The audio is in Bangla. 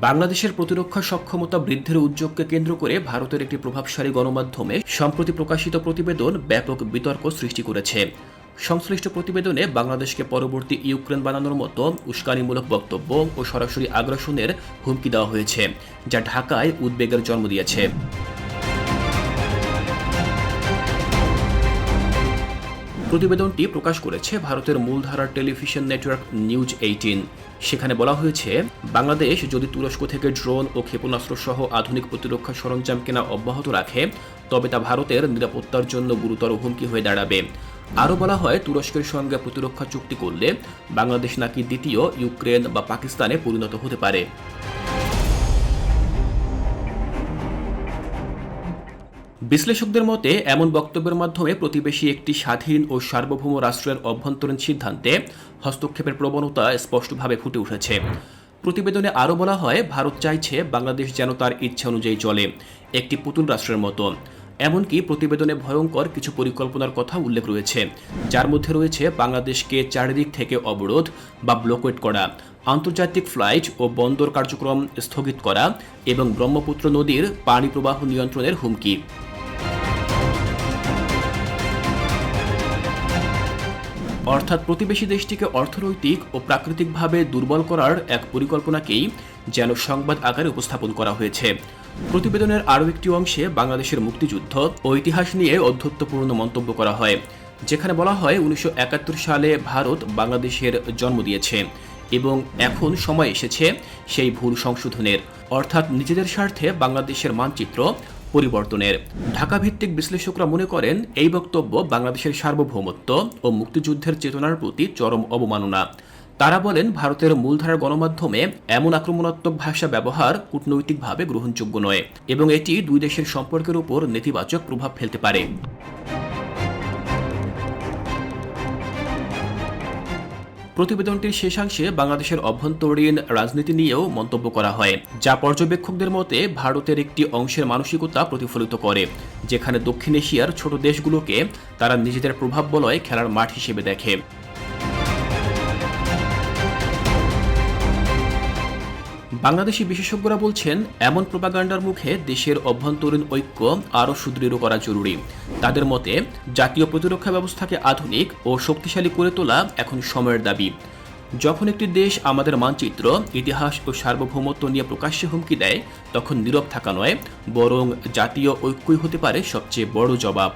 বাংলাদেশের প্রতিরক্ষা সক্ষমতা বৃদ্ধির উদ্যোগকে কেন্দ্র করে ভারতের একটি প্রভাবশালী গণমাধ্যমে সম্প্রতি প্রকাশিত প্রতিবেদন ব্যাপক বিতর্ক সৃষ্টি করেছে। সংশ্লিষ্ট প্রতিবেদনে বাংলাদেশকে পরবর্তী ইউক্রেন বানানোর মতো উস্কানিমূলক বক্তব্য ও সরাসরি আগ্রাসনের হুমকি দেওয়া হয়েছে, যা ঢাকায় উদ্বেগের জন্ম দিয়েছে। প্রতিবেদনটি প্রকাশ করেছে ভারতের মূলধারার টেলিভিশন নেটওয়ার্ক নিউজ 18। সেখানে বলা হয়েছে, বাংলাদেশ যদি তুরস্ক থেকে ড্রোন ও ক্ষেপণাস্ত্র সহ আধুনিক প্রতিরক্ষা সরঞ্জাম কেনা অব্যাহত রাখে, তবে তা ভারতের নিরাপত্তার জন্য গুরুতর হুমকি হয়ে দাঁড়াবে। আরও বলা হয়, তুরস্কের সঙ্গে প্রতিরক্ষা চুক্তি করলে বাংলাদেশ নাকি দ্বিতীয় ইউক্রেন বা পাকিস্তানে পরিণত হতে পারে। বিশ্লেষকদের মতে, এমন বক্তব্যের মাধ্যমে প্রতিবেশী একটি স্বাধীন ও সার্বভৌম রাষ্ট্রের অভ্যন্তরীণ সিদ্ধান্তে হস্তক্ষেপের প্রবণতা স্পষ্টভাবে ফুটে উঠেছে। প্রতিবেদনে আরও বলা হয়, ভারত চাইছে বাংলাদেশ যেন তার ইচ্ছা অনুযায়ী চলে, একটি পুতুল রাষ্ট্রের মতো। এমনকি প্রতিবেদনে ভয়ঙ্কর কিছু পরিকল্পনার কথা উল্লেখ রয়েছে, যার মধ্যে রয়েছে বাংলাদেশকে চারিদিক থেকে অবরোধ বা ব্লকেট করা, আন্তর্জাতিক ফ্লাইট ও বন্দর কার্যক্রম স্থগিত করা এবং ব্রহ্মপুত্র নদীর পানি প্রবাহ নিয়ন্ত্রণের হুমকি। অর্থাৎ প্রতিবেশী দেশটিকে অর্থনৈতিক ও প্রাকৃতিকভাবে দুর্বল করার এক পরিকল্পনাকেই যেন সংবাদ আকারে উপস্থাপন করা হয়েছে। প্রতিবেদনের আরও একটি অংশে বাংলাদেশের মুক্তিযুদ্ধ ও ইতিহাস নিয়ে অধ্যত্বপূর্ণ মন্তব্য করা হয়, যেখানে বলা হয় 1971 সালে ভারত বাংলাদেশের জন্ম দিয়েছে এবং এখন সময় এসেছে সেই ভুল সংশোধনের, অর্থাৎ নিজেদের স্বার্থে বাংলাদেশের মানচিত্র পরিবর্তনের। ঢাকা ভিত্তিক বিশ্লেষকরা মনে করেন, এই বক্তব্য বাংলাদেশের সার্বভৌমত্ব ও মুক্তিযুদ্ধের চেতনার প্রতি চরম অবমাননা। তারা বলেন, ভারতের মূলধারার গণমাধ্যমে এমন আক্রমণাত্মক ভাষা ব্যবহার কূটনৈতিকভাবে গ্রহণযোগ্য নয় এবং এটি দুই দেশের সম্পর্কের উপর নেতিবাচক প্রভাব ফেলতে পারে। প্রতিবেদনটির শেষাংশে বাংলাদেশের অভ্যন্তরীণ রাজনীতি নিয়েও মন্তব্য করা হয়, যা পর্যবেক্ষকদের মতে ভারতের একটি অংশের মানসিকতা প্রতিফলিত করে, যেখানে দক্ষিণ এশিয়ার ছোট দেশগুলোকে তারা নিজেদের প্রভাব বলয় খেলার মাঠ হিসেবে দেখে। বাংলাদেশি বিশেষজ্ঞরা বলছেন, এমন প্রোপাগান্ডার মুখে দেশের অভ্যন্তরীণ ঐক্য আরও সুদৃঢ় করা জরুরি। তাদের মতে, জাতীয় প্রতিরক্ষা ব্যবস্থাকে আধুনিক ও শক্তিশালী করে তোলা এখন সময়ের দাবি। যখন একটি দেশ আমাদের মানচিত্র, ইতিহাস ও সার্বভৌমত্ব নিয়ে প্রকাশ্যে হুমকি দেয়, তখন নীরব থাকা নয়, বরং জাতীয় ঐক্যই হতে পারে সবচেয়ে বড় জবাব।